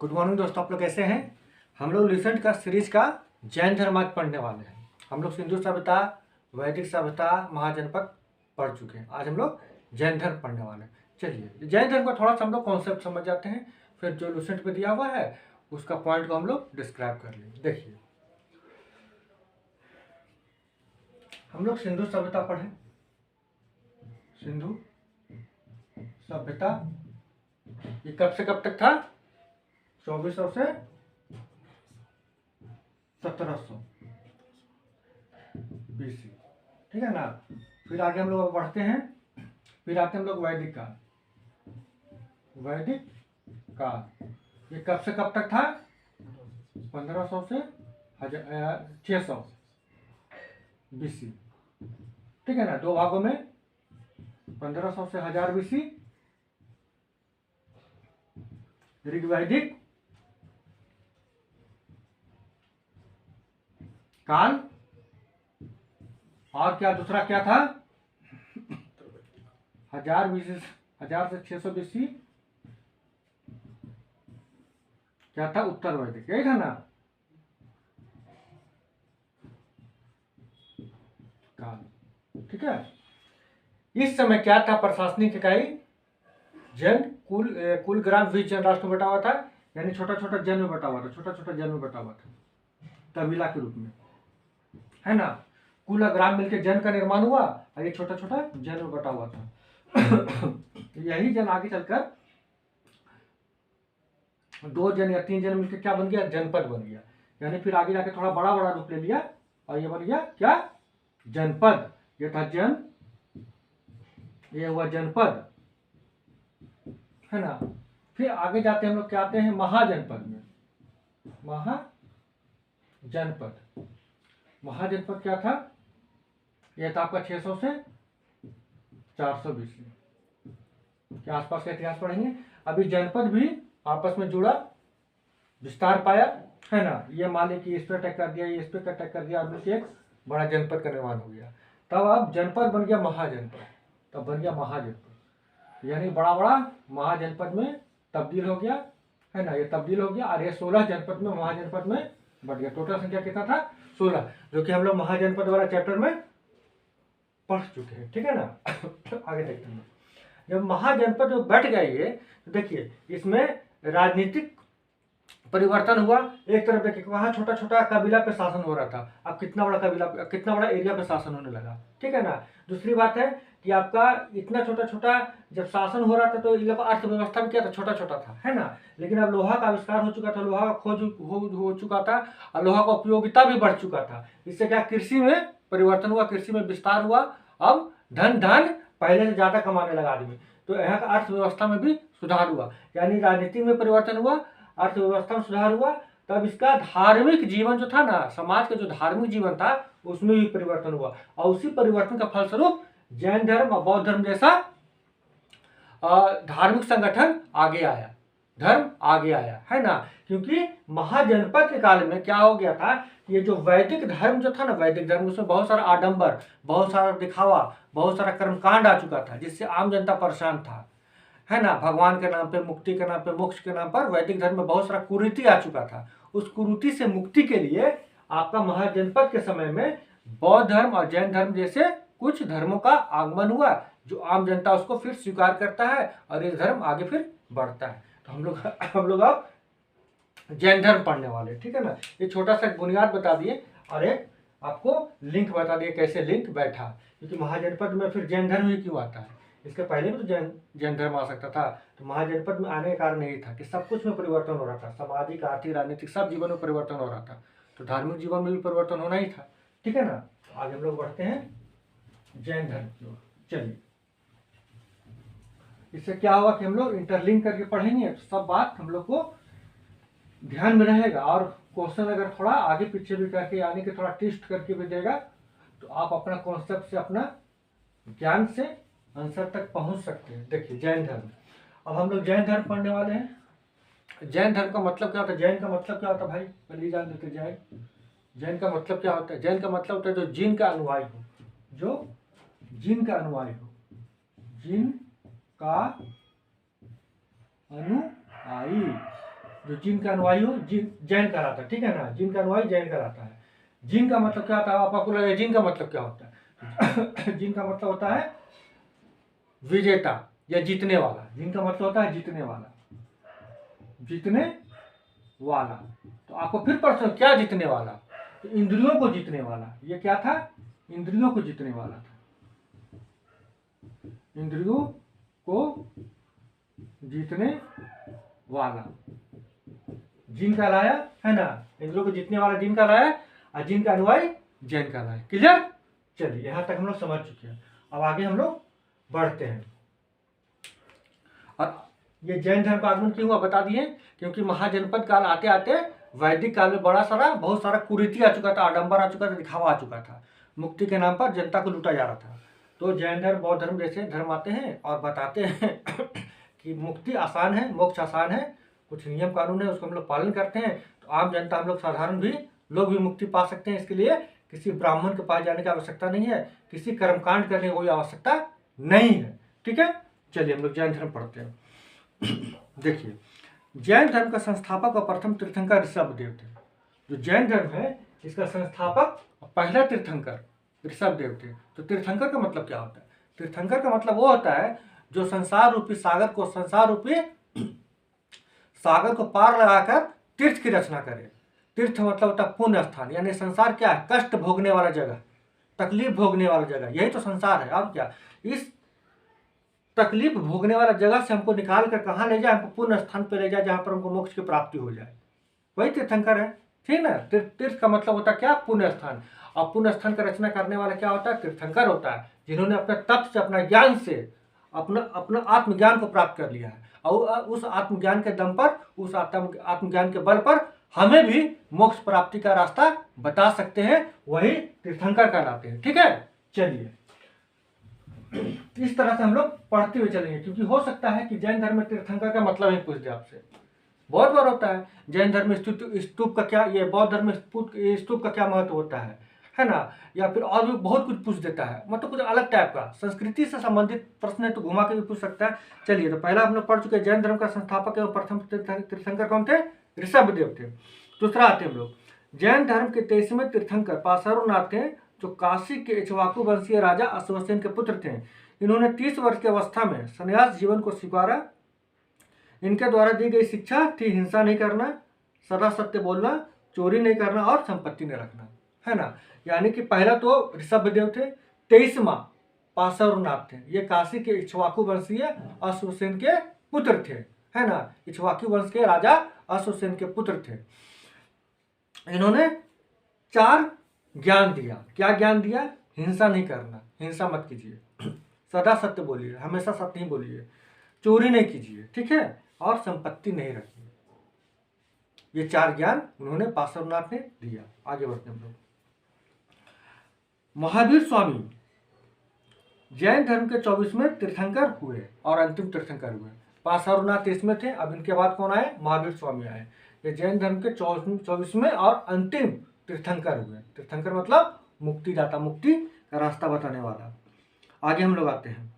Good morning दोस्तों, आप लोग कैसे हैं। हम लोग रिसेंट का सीरीज का जैन धर्म आज पढ़ने वाले हैं। हम लोग सिंधु सभ्यता, वैदिक सभ्यता, महाजनपद पढ़ चुके हैं। आज हम लोग जैन धर्म पढ़ने वाले हैं। चलिए जैन धर्म का थोड़ा सा हम लोग कॉन्सेप्ट समझ जाते हैं, फिर जो लुसेंट पे दिया हुआ है उसका पॉइंट को हम लोग डिस्क्राइब कर लेंगे। देखिए हम लोग सिंधु सभ्यता पढ़े। सिंधु सभ्यता ये कब से कब तक था? 2400 से 1700 BC, ठीक है ना। फिर आगे हम लोग बढ़ते हैं, फिर आते हैं हम लोग वैदिक काल। वैदिक काल ये कब से कब तक था? 1500 से 600 BC, ठीक है ना। दो भागों में 1500 से 1000 BC ऋग्वैदिक काल, और क्या दूसरा क्या था? 1000 BC, 1000 से 600 BC क्या था? उत्तर वैदिक, यही था ना काल, ठीक है। इस समय क्या था? प्रशासनिक इकाई जन, कुल ग्राम 20 जन राष्ट्र में बटा हुआ था, यानी छोटा छोटा जन में बटा हुआ था, छोटा छोटा जन में बटा हुआ था, कबीला के रूप में, है ना। कुल ग्राम मिलकर जन का निर्माण हुआ और ये छोटा छोटा जन में बटा हुआ था। यही जन आगे चलकर 2 जन या 3 जन मिलकर क्या बन गया? जनपद बन गया। यानी फिर आगे जाके थोड़ा बड़ा बड़ा रूप ले लिया और ये बन गया क्या? जनपद। ये था जन, ये हुआ जनपद, है ना। फिर आगे जाते हम लोग क्या आते हैं? महाजनपद में। महाजनपद, महाजनपद क्या था? यह था आपका 600 से 400 BC के आसपास का इतिहास पढ़ेंगे। अभी जनपद भी आपस में जुड़ा, विस्तार पाया, है ना। ये मान लीजिए कि इस पर अटैक कर दिया, ये इस पर अटैक कर दिया, और एक बड़ा जनपद का निर्माण हो गया। तब अब जनपद बन गया महाजनपद, तब बन गया महाजनपद, यानी बड़ा बड़ा महाजनपद में तब्दील हो गया, है ना। ये तब्दील हो गया और ये 16 जनपद में, महाजनपद में बढ़ गया। टोटल संख्या कितना था? 16, जो कि हम लोग महाजनपद वाला चैप्टर में पढ़ चुके हैं, ठीक है ना। आगे देखते हैं। जब महाजनपद बैठ गया ये, तो देखिए इसमें राजनीतिक परिवर्तन हुआ। एक तरफ देखिए वहां छोटा छोटा कबीला पे शासन हो रहा था, अब कितना बड़ा कबीला, कितना बड़ा एरिया पे शासन होने लगा, ठीक है ना। दूसरी बात है कि आपका इतना छोटा छोटा जब शासन हो रहा था तो इन लोग अर्थव्यवस्था में क्या था? छोटा छोटा था, है ना। लेकिन अब लोहा का आविष्कार हो चुका था, लोहा का खोज हो चुका था और लोहा का उपयोगिता भी बढ़ चुका था। इससे क्या कृषि में परिवर्तन हुआ, कृषि में विस्तार हुआ। अब धन पहले से ज्यादा कमाने लगा आदमी, तो यहाँ का अर्थव्यवस्था में भी सुधार हुआ। यानी राजनीति में परिवर्तन हुआ, अर्थव्यवस्था में सुधार हुआ। तब इसका धार्मिक जीवन जो था ना, समाज का जो धार्मिक जीवन था उसमें भी परिवर्तन हुआ, और उसी परिवर्तन का फलस्वरूप जैन धर्म और बौद्ध धर्म जैसा धार्मिक संगठन आगे आया, धर्म आगे आया, है ना। क्योंकि महाजनपद के काल में क्या हो गया था? ये जो वैदिक धर्म जो था ना, वैदिक धर्म, उसमें बहुत सारा आडंबर, बहुत सारा दिखावा, बहुत सारा कर्मकांड आ चुका था, जिससे आम जनता परेशान था, है ना। भगवान के नाम पे, मुक्ति के नाम पे, मोक्ष के नाम पर वैदिक धर्म में बहुत सारा कुरीति आ चुका था। उस कुरीति से मुक्ति के लिए आपका महाजनपद के समय में बौद्ध धर्म और जैन धर्म जैसे कुछ धर्मों का आगमन हुआ, जो आम जनता उसको फिर स्वीकार करता है और ये धर्म आगे फिर बढ़ता है। तो हम लोग अब जैन धर्म पढ़ने वाले, ठीक है ना। ये छोटा सा बुनियाद बता दिए और एक आपको लिंक बता दिए कैसे लिंक बैठा, क्योंकि महाजनपद में फिर जैन धर्म ही क्यों आता है। इसके पहले भी तो जैन धर्म आ सकता था। तो महाजनपद में आने का कारण यही था कि सब कुछ में परिवर्तन हो रहा था, सामाजिक, आर्थिक, राजनीतिक सब जीवन में परिवर्तन हो रहा था, तो धार्मिक जीवन में भी परिवर्तन होना ही था, ठीक है ना। तो आगे हम लोग बढ़ते हैं जैन धर्म की ओर। चलिए इससे क्या होगा कि हम लोग इंटरलिंक करके पढ़ेंगे, तो सब बात हम लोग को ध्यान में रहेगा, और क्वेश्चन अगर थोड़ा आगे पीछे भी करके यानी कि थोड़ा टेस्ट करके भी देगा, तो आप अपना कॉन्सेप्ट से, अपना ज्ञान से आंसर तक पहुंच सकते हैं। देखिए जैन धर्म, अब हम लोग जैन धर्म पढ़ने वाले हैं। जैन धर्म का मतलब क्या होता है? जैन का मतलब क्या होता है भाई? पहले जान लेते जैन। जैन का मतलब क्या होता है? जैन का मतलब होता है जो जिन का अनुयायी हो, जो जिन का अनुयायी हो, जिन का अनुयायी, जो जिन का अनुयायी हो जैन कहलाता है, ठीक है ना, जिन का अनुयायी जैन कहलाता है। जिन का मतलब क्या होता है, आपको लगे जिन का मतलब क्या होता है? जिन का मतलब होता है विजेता या जीतने वाला। जिन का मतलब होता है जीतने वाला, जीतने वाला। तो आपको फिर प्रश्न, क्या जीतने वाला? तो इंद्रियों को जीतने वाला। ये क्या था? इंद्रियों को जीतने वाला था, इंद्रियों को जीतने वाला जिन का लाया, है ना, इंद्रियों को जीतने वाला जिन का लाया, और जिन का अनुयायी जैन का लाया। क्लियर? चलिए यहां तक हम लोग समझ चुके हैं। अब आगे हम लोग बढ़ते हैं। और ये जैन धर्म का आगमन क्यों हुआ बता दिए, क्योंकि महाजनपद काल आते आते वैदिक काल में बहुत सारा कुरीति आ चुका था, आडंबर आ चुका था, दिखावा आ चुका था। मुक्ति के नाम पर जनता को लूटा जा रहा था। तो जैन धर्म, बौद्ध धर्म जैसे धर्म आते हैं और बताते हैं कि मुक्ति आसान है, मोक्ष आसान है, कुछ नियम कानून है, उसको हम लोग पालन करते हैं तो आम जनता, हम लोग साधारण भी लोग भी मुक्ति पा सकते हैं। इसके लिए किसी ब्राह्मण के पास जाने की आवश्यकता नहीं है, किसी कर्मकांड करने की कोई आवश्यकता नहीं है। ठीक है, चलिए हम लोग जैन धर्म पढ़ते हैं। देखिए, जैन धर्म का संस्थापक और प्रथम तीर्थंकर ऋषभदेव थे। जो जैन धर्म है इसका संस्थापक और पहला तीर्थंकर ऋषभदेव थे। तो तीर्थंकर का मतलब क्या होता है? तीर्थंकर का मतलब वो होता है जो संसार रूपी सागर को पार लगाकर तीर्थ की रचना करे। तीर्थ मतलब होता है पुण्य स्थान, यानी संसार क्या है? कष्ट भोगने वाला जगह, तकलीफ भोगने वाला जगह, यही तो संसार है। अब क्या, इस तकलीफ भोगने वाला जगह से हमको निकाल कर कहाँ ले जाए? हमको पुण्य स्थान पे ले जाए जहां पर हमको मोक्ष की प्राप्ति हो जाए, वही तीर्थंकर है। ठीक ना? तीर्थ का मतलब होता है क्या? पुण्य स्थान। और पुण्य स्थान का रचना करने वाला क्या होता है? तीर्थंकर होता है, जिन्होंने अपने तप से, अपना ज्ञान से, अपना आत्मज्ञान को प्राप्त कर लिया है। और उस आत्मज्ञान के दम पर, उस आत्मज्ञान के बल पर हमें भी मोक्ष प्राप्ति का रास्ता बता सकते हैं, वही तीर्थंकर कहलाते हैं। ठीक है, चलिए इस तरह से हम लोग पढ़ते हुए चलेंगे, क्योंकि हो सकता है कि जैन धर्म में तीर्थंकर का मतलब ही पूछ दे आपसे। बहुत बार होता है जैन धर्म में स्तूप का क्या, ये बौद्ध धर्म में स्तूप का क्या महत्व होता है ना, या फिर और भी बहुत कुछ पूछ देता है, मतलब कुछ अलग टाइप का संस्कृति से संबंधित प्रश्न है तो घुमा के भी पूछ सकता है। चलिए, तो पहला हम लोग पढ़ चुके, जैन धर्म का संस्थापक एवं प्रथम तीर्थंकर कौन थे? ऋषभदेव थे। दूसरा आते हम लोग, जैन धर्म के 23वें तीर्थंकर पार्श्वनाथ थे, जो काशी के इक्ष्वाकु वंशीय राजा अश्वसेन के पुत्र थे। इन्होंने 30 वर्ष की अवस्था में संन्यास जीवन को स्वीकारा। इनके द्वारा दी गई शिक्षा थी हिंसा नहीं करना, सदा सत्य बोलना, चोरी नहीं करना और संपत्ति नहीं रखना, है ना। यानी कि पहला तो ऋषभदेव थे, 23वां पार्श्वनाथ थे, ये काशी के इक्ष्वाकु वंशीय अश्वसेन के पुत्र थे, है ना, इक्ष्वाकु वंश के राजा अश्वसेन के पुत्र थे। इन्होंने 4 ज्ञान दिया। क्या ज्ञान दिया? हिंसा नहीं करना, हिंसा मत कीजिए, सदा सत्य बोलिए, हमेशा सत्य ही बोलिए, चोरी नहीं कीजिए, ठीक है, और संपत्ति नहीं रखिए। ये 4 ज्ञान उन्होंने पार्श्वनाथ ने दिया। आगे बढ़ते हम लोग। महावीर स्वामी जैन धर्म के 24वें तीर्थंकर हुए और अंतिम तीर्थंकर हुए। पार्श्वनाथ इसमें थे, अब इनके बाद कौन आए? महावीर स्वामी आए। ये जैन धर्म के 24वें और अंतिम तीर्थंकर हुए। तीर्थंकर मतलब मुक्तिदाता, मुक्ति का रास्ता बताने वाला। आगे हम लोग आते हैं।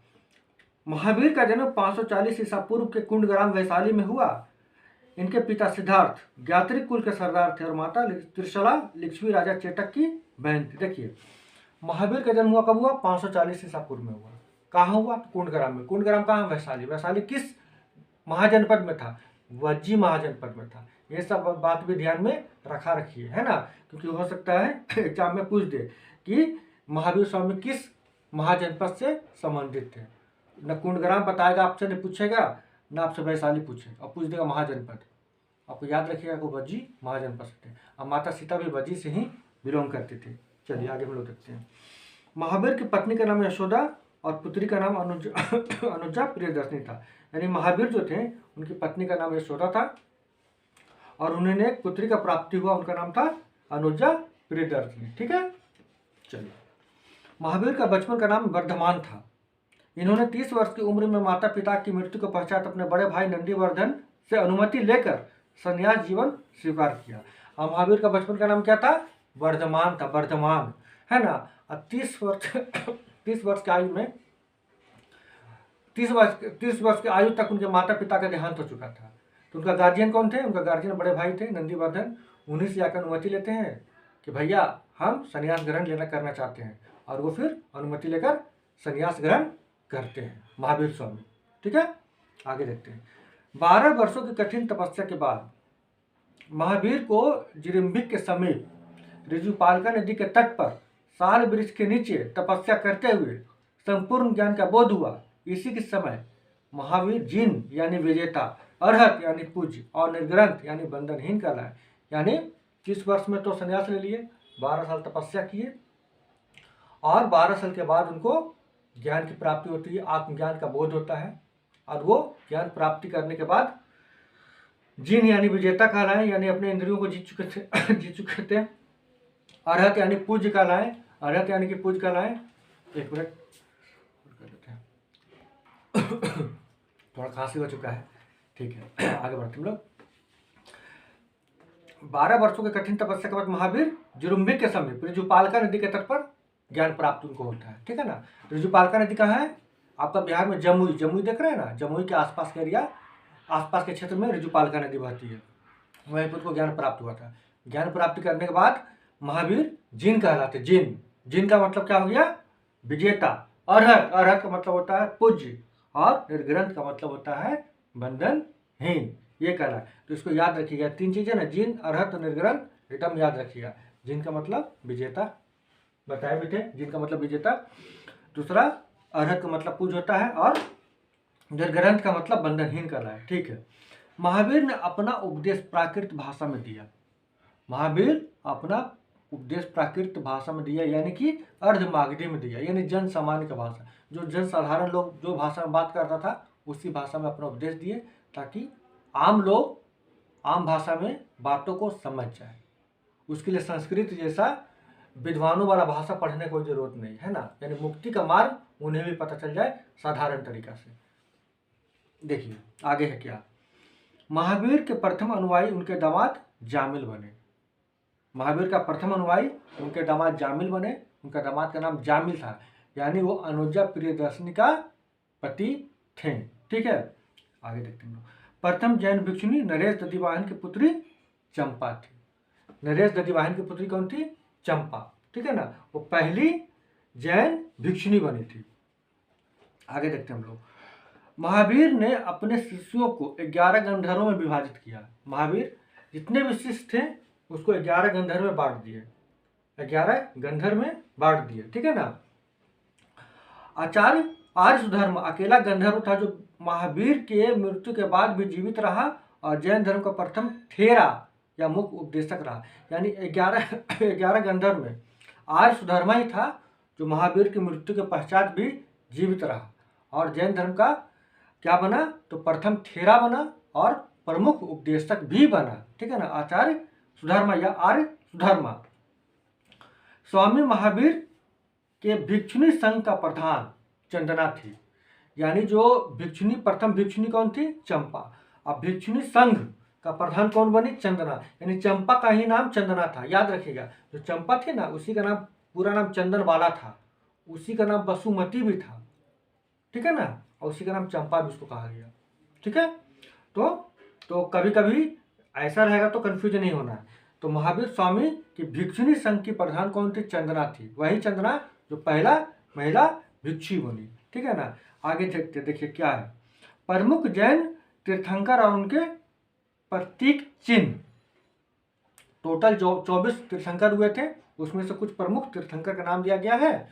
महावीर का जन्म 540 ईसा पूर्व के कुंडग्राम वैशाली में हुआ। इनके पिता सिद्धार्थ ज्ञात्रिक कुल के सरदार थे और माता त्रिशला लिच्छवी राजा चेटक की बहन थी। देखिए, महावीर का जन्म हुआ कब हुआ? 540 ईसा पूर्व में हुआ। कहाँ हुआ? कुंडग्राम में। कुंडग्राम कहाँ? वैशाली। वैशाली किस महाजनपद में था? वज्जी महाजनपद में था। ये सब बात भी ध्यान में रखा रखिए, है ना, क्योंकि हो सकता है एग्जाम में पूछ दे कि महावीर स्वामी किस महाजनपद से संबंधित थे। न कुंडग्राम बताएगा आपसे, नहीं पूछेगा, न आपसे वैशाली पूछेगा, और पूछ देगा महाजनपद। आपको याद रखिएगा कि वज्जी महाजनपद से थे, और माता सीता भी वज्जी से ही बिलोंग करती थी। चलिए आगे हम लोग देखते हैं। महावीर की पत्नी का नाम यशोदा और पुत्री का नाम अनुजा प्रियदर्शनी था। यानी महावीर जो थे उनकी पत्नी का नाम यशोदा था और उन्हें एक पुत्री का प्राप्ति हुआ, उनका नाम था अनुजा प्रियदर्शनी। ठीक है, चलिए। महावीर का बचपन का नाम वर्धमान था। इन्होंने 30 वर्ष की उम्र में माता पिता की मृत्यु के पश्चात अपने बड़े भाई नंदीवर्धन से अनुमति लेकर संन्यास जीवन स्वीकार किया। और महावीर का बचपन का नाम क्या था? वर्धमान था, वर्धमान, है ना। 30 वर्ष की आयु में 30 वर्ष की आयु तक उनके माता पिता का देहांत हो चुका था। तो उनका गार्जियन कौन थे? उनका गार्जियन बड़े भाई थे नंदीवर्धन। उन्हीं से जाकर अनुमति लेते हैं कि भैया हम संन्यास ग्रहण करना चाहते हैं, और वो फिर अनुमति लेकर संन्यास ग्रहण करते हैं महावीर स्वामी। ठीक है, आगे देखते हैं। 12 वर्षों की कठिन तपस्या के बाद महावीर को जिरिम्बिक के समीप ऋजुपालका नदी के तट पर साल वृक्ष के नीचे तपस्या करते हुए संपूर्ण ज्ञान का बोध हुआ। इसी के समय महावीर जिन यानी विजेता, अरहत यानी पूज्य, और निर्ग्रंथ यानी बंधनहीन कहलाए। यानी 30 वर्ष में तो संन्यास ले लिए, 12 साल तपस्या किए, और 12 साल के बाद उनको ज्ञान की प्राप्ति होती है, आत्मज्ञान का बोध होता है, और वो ज्ञान प्राप्ति करने के बाद जिन यानी विजेता कहलाए, यानी अपने इंद्रियों को जीत चुके थे। अरहत यानी पूज्य कहलाए, अरहत यानी कि पूज्य कहलाए। एक मिनट कर देते हैं, थोड़ा खांसी हो चुका है। ठीक है, आगे बढ़ते हम लोग। 12 वर्षों के कठिन तपस्या के बाद महावीर जिरुम्बिक के समीप ऋजुपालका नदी के तट पर ज्ञान प्राप्त उनको होता है। ठीक है ना। ऋजुपालका नदी कहाँ है? आपका बिहार में जमुई, जमुई देख रहे हैं ना, जमुई के आसपास के एरिया, आसपास के क्षेत्र में ऋजुपालका नदी बहती है, वहीं पर उनको ज्ञान प्राप्त हुआ था। ज्ञान प्राप्ति करने के बाद महावीर जिन कहलाते। जिन, जिन का मतलब क्या हो गया? विजेता। अरहत, अरहत का मतलब होता है पूज्य, और निर्ग्रंथ का मतलब होता है बंधनहीन, ये कहलाए। तो इसको याद रखिएगा, 3 चीजें ना, जिन, अरहत और निर्ग्रंथ, एकदम याद रखिएगा। जिन का मतलब विजेता, बताए भी थे, जिन का मतलब विजेता। दूसरा, अरहत का मतलब पूज्य होता है, और निर्ग्रंथ का मतलब बंधनहीन कहलाए। ठीक है। महावीर ने अपना उपदेश प्राकृत भाषा में दिया। महावीर अपना उपदेश प्राकृत भाषा में दिया, यानी कि अर्धमागधी में दिया, यानी जन सामान्य का भाषा, जो जन साधारण लोग जो भाषा में बात करता था उसी भाषा में अपना उपदेश दिए, ताकि आम लोग आम भाषा में बातों को समझ जाए। उसके लिए संस्कृत जैसा विद्वानों वाला भाषा पढ़ने कोई जरूरत नहीं है ना, यानी मुक्ति का मार्ग उन्हें भी पता चल जाए साधारण तरीका से। देखिए आगे है क्या। महावीर के प्रथम अनुयायी उनके दामाद जामिल बने। महावीर का प्रथम अनुयायी उनके दामाद जामिल बने। उनका दामाद का नाम जामिल था, यानी वो अनुजा प्रियदर्शनी का पति थे। ठीक है, आगे देखते हैं। प्रथम जैन भिक्षुणी नरेश दधिवाहन की पुत्री चंपा थी। नरेश दधिवाहन की पुत्री कौन थी? चंपा। ठीक है ना, वो पहली जैन भिक्षुणी बनी थी। आगे देखते हैं हम लोग। महावीर ने अपने शिष्यों को 11 गंधर्वों में विभाजित किया। महावीर जितने भी शिष्य थे उसको 11 गंधर्व में बांट दिए, 11 गंधर्व में बांट दिए। ठीक है ना। आचार्य आर्य सुधर्म अकेला गंधर्व था जो महावीर के मृत्यु के बाद भी जीवित रहा, और जैन धर्म का प्रथम थेरा या मुख्य उपदेशक रहा। यानी 11 गंधर्व में आर्य सुधर्मा ही था जो महावीर की मृत्यु के पश्चात भी जीवित रहा, और जैन धर्म का क्या बना? तो प्रथम थेरा बना और प्रमुख उपदेशक भी बना। ठीक है ना, आचार्य सुधर्मा या आर्य सुधर्मा। स्वामी महावीर के भिक्षुणी संघ का प्रधान चंदना थी। यानी जो भिक्षुणी, प्रथम भिक्षुणी कौन थी? चंपा। अब भिक्षुणी संघ का प्रधान कौन बनी? चंदना। यानी चंपा का ही नाम चंदना था, याद रखिएगा। जो चंपा थी ना, उसी का नाम, पूरा नाम चंदन वाला था, उसी का नाम वसुमती भी था। ठीक है ना, और उसी का नाम चंपा भी उसको कहा गया। ठीक है, तो कभी कभी ऐसा रहेगा तो कंफ्यूजन नहीं होना है। तो महावीर स्वामी की भिक्षुणी संघ की प्रधान कौन थी? चंदना थी। वही चंदना जो पहला महिला भिक्षु बनी। ठीक है ना। आगे देखते, देखिए क्या है। प्रमुख जैन तीर्थंकर और उनके प्रतीक चिन्ह। टोटल जो 24 तीर्थंकर हुए थे, उसमें से कुछ प्रमुख तीर्थंकर का नाम दिया गया है,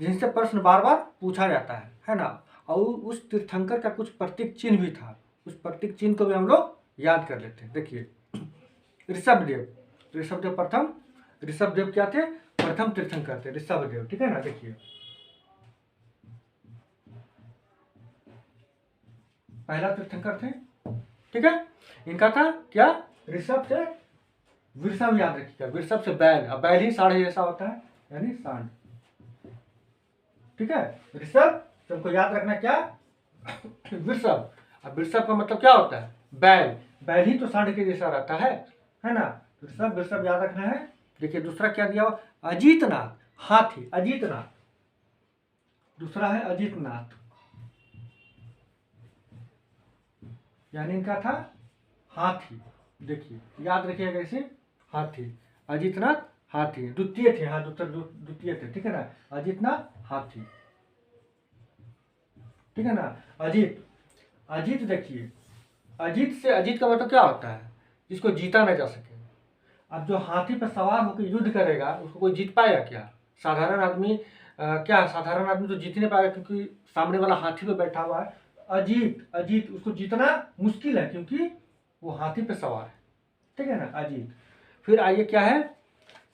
जिनसे प्रश्न बार बार पूछा जाता है ना। और उस तीर्थंकर का कुछ प्रतीक चिन्ह भी था, उस प्रतीक चिन्ह को भी हम लोग याद कर लेते हैं। देखिए ऋषभदेव, ऋषभदेव प्रथम, ऋषभदेव क्या थे? प्रथम तीर्थंकर थे ऋषभदेव। ठीक है ना। देखिए पहला तीर्थंकर थे। ठीक है, इनका था क्या? ऋषभ से वृषभ, याद रखिएगा। वृषभ से बैल, अब बैल ही साढ़े जैसा होता है, यानी सांड। ठीक है, ऋषभ, तुमको याद रखना क्या? वृषभ। अब वृषभ का मतलब क्या होता है? बैल। बैल ही तो सांड के जैसा रहता है ना। ऋषभ, वृषभ याद रखना है। देखिए दूसरा क्या दिया हुआ? अजीतनाथ, हाथी, अजीतनाथ। दूसरा है अजीतनाथ, यानी इनका था हाथी, देखिए याद रखिएगा इसे, हाथी, अजितनाथ हाथी, द्वितीय थे, हाँ द्वितीय थे, ठीक है ना, अजितनाथ हाथी, ठीक है ना। अजीत, अजीत देखिए, अजीत से, अजीत का मतलब क्या होता है, जिसको जीता न जा सके। अब जो हाथी पर सवार होकर युद्ध करेगा उसको कोई जीत पाएगा क्या? साधारण आदमी क्या साधारण आदमी तो जीत नहीं पाएगा, क्योंकि सामने वाला हाथी पे बैठा हुआ है। अजीत, अजीत उसको जीतना मुश्किल है, क्योंकि वो हाथी पे सवार है, ठीक है ना, अजीत। फिर आइए क्या है,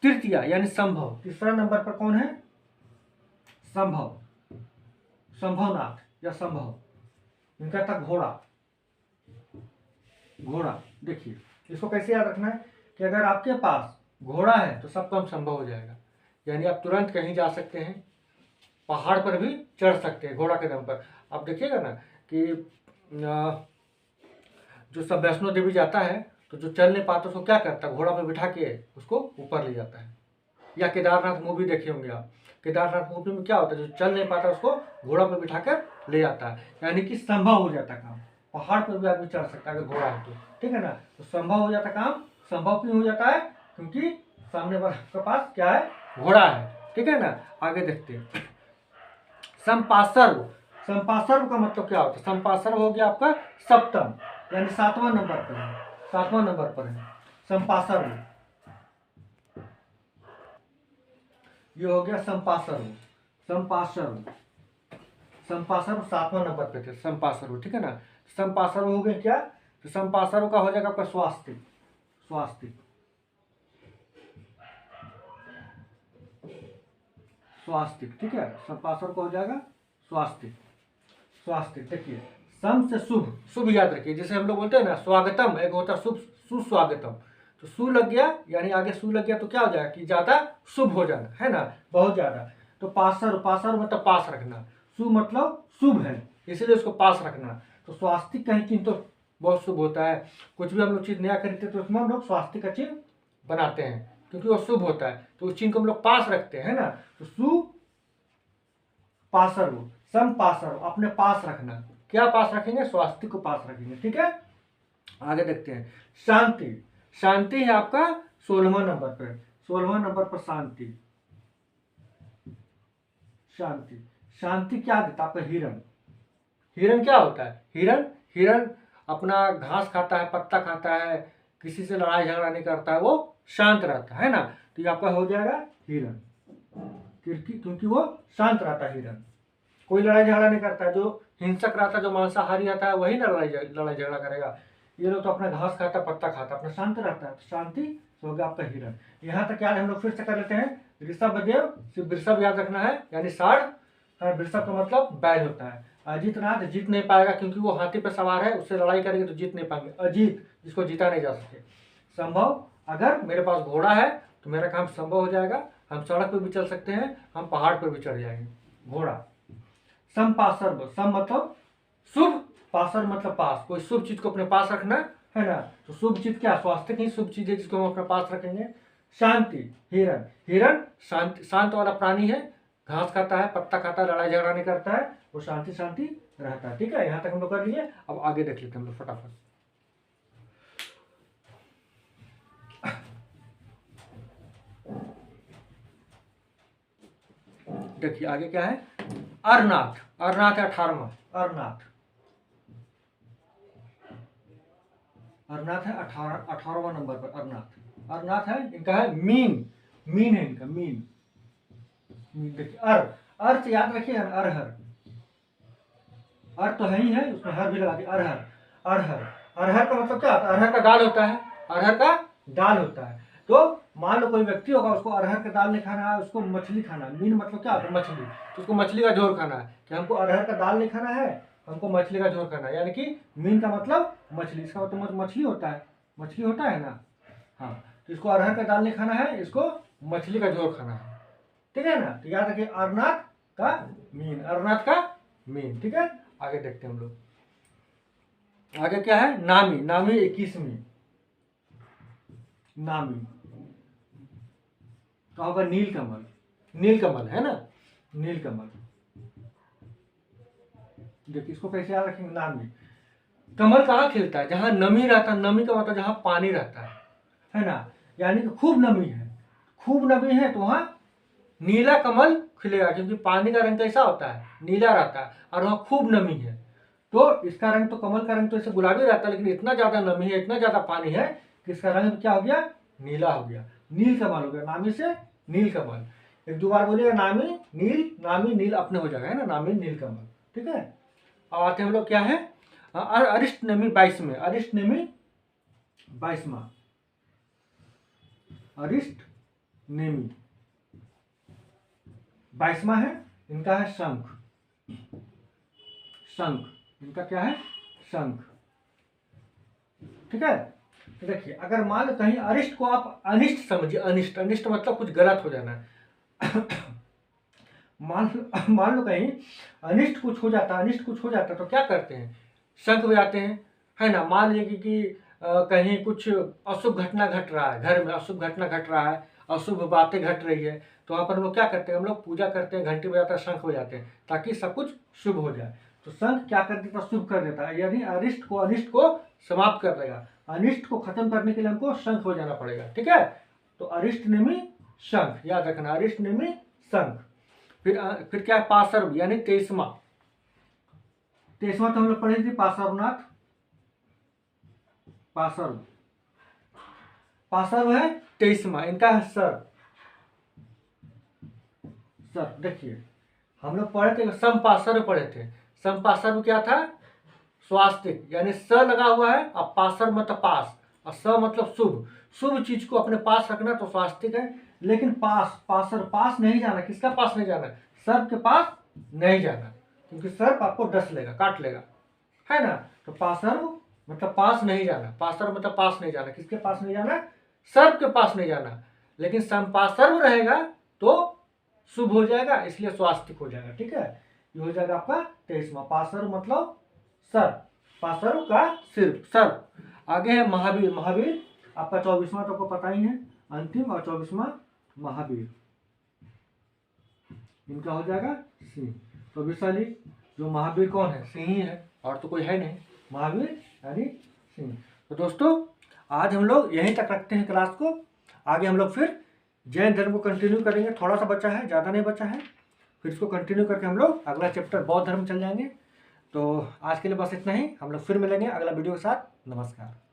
तृतीया यानी संभव, तीसरा नंबर पर कौन है, संभव, संभवनाथ या संभव, इनका था घोड़ा, घोड़ा। देखिए इसको कैसे याद रखना है कि अगर आपके पास घोड़ा है तो सब काम संभव हो जाएगा, यानी आप तुरंत कहीं जा सकते हैं, पहाड़ पर भी चढ़ सकते हैं घोड़ा के दम पर। आप देखिएगा ना कि जो सब वैष्णो देवी जाता है तो जो चल नहीं पाता उसको क्या करता है, घोड़ा पर बिठा के उसको ऊपर ले जाता है। या केदारनाथ मूवी देखे होंगे आप, केदारनाथ मूवी में क्या होता है, जो चल नहीं पाता उसको घोड़ा पर बिठा कर ले जाता है, यानी कि संभव हो जाता काम, पहाड़ पर भी आदमी चढ़ सकता है अगर घोड़ा है तो, ठीक है ना। तो संभव हो जाता काम, संभव क्यों हो जाता है, क्योंकि सामने वाले के पास क्या है, घोड़ा है, ठीक है ना। आगे देखते हैं, संपार्श्व, संपार्श्व का मतलब क्या होता है, संपार्श्व हो गया आपका सप्तम, यानी 7वां नंबर पर है, 7वां नंबर पर है संपार्श्व, ये हो गया संपार्श्व, संपार्श्व, संपार्श्व 7वां नंबर पे थे संपार्श्व, ठीक है ना। संपार्श्व हो गए क्या, तो संपार्श्व का हो जाएगा आपका स्वास्तिक, स्वास्तिक, स्वास्तिक, ठीक है, संपार्श्व का हो जाएगा स्वास्तिक, स्वास्तिक। देखिए सम से शुभ, शुभ याद रखिए, जैसे हम लोग बोलते हैं ना स्वागतम, एक होता है शुभ, सुस्वागतम, तो सु लग गया यानी आगे सु लग गया तो क्या हो जाएगा कि ज्यादा शुभ हो जाना, है ना, बहुत ज्यादा। तो पासर, पासर मतलब पास रखना, सु मतलब शुभ है इसलिए उसको पास रखना। तो स्वास्तिक कहीं चिन्ह तो बहुत शुभ होता है, कुछ भी हम लोग चीज नया खरीदते तो उसमें हम लोग स्वास्तिक का चिन्ह बनाते हैं क्योंकि वो शुभ होता है, तो उस चिन्ह को हम लोग पास रखते हैं ना। तो सु पासर, सम पासर, अपने पास रखना, क्या पास रखेंगे, स्वास्तिक को पास रखेंगे, ठीक है। आगे देखते हैं, शांति, शांति है आपका 16वां नंबर पर, 16वां नंबर पर शांति, शांति, शांति क्या देता है आपका, हिरण, हिरण क्या होता है, हिरण, हिरण अपना घास खाता है, पत्ता खाता है, किसी से लड़ाई झगड़ा नहीं करता है, वो शांत रहता है ना। तो ये आपका हो जाएगा हिरण, क्योंकि वो शांत रहता है हिरण, कोई लड़ाई झगड़ा नहीं करता है। जो हिंसक रहता है, जो मांसाहारी रहता है वही ना लड़ाई झगड़ा करेगा, ये लोग तो अपना घास खाता, पत्ता खाता, अपना शांत रहता है, शांति हो गया आपका हिरण। यहाँ तक याद हम लोग फिर से कर लेते हैं, ऋषभ देव, सिर्फ ऋषभ याद रखना है, यानी साढ़, ऋषभ का मतलब बैल होता है। अजीतनाथ जीत नहीं पाएगा क्योंकि वो हाथी पर सवार है, उससे लड़ाई करेंगे तो जीत नहीं पाएंगे, अजीत जिसको जीता नहीं जा सके। संभव, अगर मेरे पास घोड़ा है तो मेरा काम संभव हो जाएगा, हम सड़क पर भी चल सकते हैं, हम पहाड़ पर भी चढ़ जाएंगे, घोड़ा। संपार्श्व, सम मतलब शुभ, पार्श्व मतलब पास, कोई शुभ चीज को अपने पास रखना, है ना। तो शुभ चीज क्या, स्वास्थ्य की शुभ चीज है जिसको हम अपने पास रखेंगे। शांति, हिरण, हिरण शांति, शांत वाला प्राणी है, घास खाता है, पत्ता खाता है, लड़ाई झगड़ा नहीं करता है, वो शांति शांति रहता है, ठीक है। यहाँ तक हम लोग कर लिए, अब आगे देख लेते हैं हम लोग फटाफट। देखिए आगे क्या है, अरनाथ, अरनाथ है 18वां, अरनाथ, अरनाथ है 18वां नंबर पर, अरनाथ, अरनाथ है, इनका है मीन, मीन है इनका, मीन, मीन देखिए, अर्थ याद रखिए, अरहर, अर्थ तो है ही है, उसमें हर भी लगा दिया, अरहर, अरहर, अरहर का मतलब क्या होता है, अरहर का दाल होता है, अरहर का दाल होता है। तो मान लो कोई व्यक्ति होगा, उसको अरहर का दाल नहीं खाना है, उसको मछली खाना है, मीन मतलब क्या होता है, मछली, तो उसको मछली का झोल खाना है, कि हमको अरहर का दाल नहीं खाना है, हमको मछली का झोल खाना है, यानी कि मीन का मतलब मछली, इसका मतलब मछली होता है, मछली होता है ना, हाँ। तो इसको अरहर का दाल नहीं खाना है, इसको मछली का झोल खाना है, ठीक है ना। तो याद रखिए अरनाथ का मीन, अरनाथ का मीन, ठीक है। आगे देखते हैं हम लोग, आगे क्या है, नामी, नामी 21वीं, नामी का होगा नीलकमल, नीलकमल है ना, नीलकमल। देखिए इसको कैसे याद रखेंगे, नामी, कमल कहाँ खिलता है? जहाँ नमी रहता है। नमी का मतलब जहाँ पानी रहता है ना, यानी कि खूब नमी है, खूब नमी है तो वहाँ नीला कमल खिलेगा, क्योंकि पानी का रंग कैसा होता है? नीला रहता है, और वहाँ खूब नमी है तो इसका रंग तो, कमल का रंग तो ऐसे गुलाबी रहता है, लेकिन इतना ज्यादा नमी है, इतना ज्यादा पानी है कि इसका रंग क्या हो गया? नीला हो गया, नील कमल हो गया। नामी से नील कमल, एक दो बार बोलिएगा, नामी नील अपने हो जाएगा, है ना, नामी नील कमल। ठीक है, अब आते हैं हम लोग क्या है, अरिष्ट नेमी 22 में, अरिष्ट नेमी 22वां, अरिष्ट नेमी 22वां है, इनका है शंख। शंख, इनका क्या है? शंख। ठीक है, तो देखिए, अगर मान लो कहीं अरिष्ट को आप अनिष्ट समझिए, अनिष्ट, अनिष्ट मतलब कुछ गलत हो जाना है। मान लो कहीं अनिष्ट कुछ हो जाता, अनिष्ट कुछ हो जाता तो क्या करते हैं? शंख बजाते हैं, है ना। मान लीजिए कि कहीं कुछ अशुभ घटना घट रहा है, घर में अशुभ घटना घट रहा है, अशुभ बातें घट रही है, तो वहाँ पर हम लोग क्या करते हैं? हम लोग पूजा करते हैं, घंटी बजाते हैं, शंख बजाते हैं, ताकि सब कुछ शुभ हो जाए। तो शंख क्या कर देता? शुभ कर देता है, यानी अनिष्ट को समाप्त कर देगा। अनिष्ट को खत्म करने के लिए हमको शंख बजाना पड़ेगा। ठीक है, तो अरिष्ट नेमी शंख, याद रखना, अरिष्ट नेमी शंख। फिर क्या है? पार्श्व, यानी 23वां। 23वां तो हम लोग पढ़े थे, पार्श्वनाथ। पार्श्व है 23वां, इनका है सर। देखिए, हम लोग पढ़े थे, समपार्श्व पढ़े थे। समपार्श्व क्या था? स्वास्तिक, यानी स लगा हुआ है, और पार्श्व मतलब पास, और स मतलब शुभ, शुभ चीज को अपने पास रखना तो स्वास्तिक है। लेकिन पास नहीं जाना। किसका पास नहीं जाना? सर्प के पास नहीं जाना, क्योंकि सर्प आपको डस लेगा, काट लेगा, है ना। तो पार्श्व मतलब पास नहीं जाना, पार्श्व मतलब पास नहीं जाना। किसके पास नहीं जाना? सर्प के पास नहीं जाना। लेकिन संपार्श्व रहेगा तो शुभ हो जाएगा, इसलिए स्वास्तिक हो जाएगा। ठीक है, ये हो जाएगा आपका 23वां। पार्श्व मतलब सर, पार्श्व का सिर, सर। आगे है महावीर। महावीर आपका 24वां तो आपको पता ही है, अंतिम, और 24वां महावीर, इनका हो जाएगा सिंह। तो विशाली जो महावीर कौन है? सिंह ही है, और तो कोई है नहीं। महावीर यानी सिंह। तो दोस्तों, आज हम लोग यहीं तक रखते हैं क्लास को। आगे हम लोग फिर जैन धर्म को कंटिन्यू करेंगे। थोड़ा सा बचा है, ज़्यादा नहीं बचा है। फिर इसको कंटिन्यू करके हम लोग अगला चैप्टर बौद्ध धर्म चल जाएंगे। तो आज के लिए बस इतना ही। हम लोग फिर मिलेंगे अगला वीडियो के साथ। नमस्कार।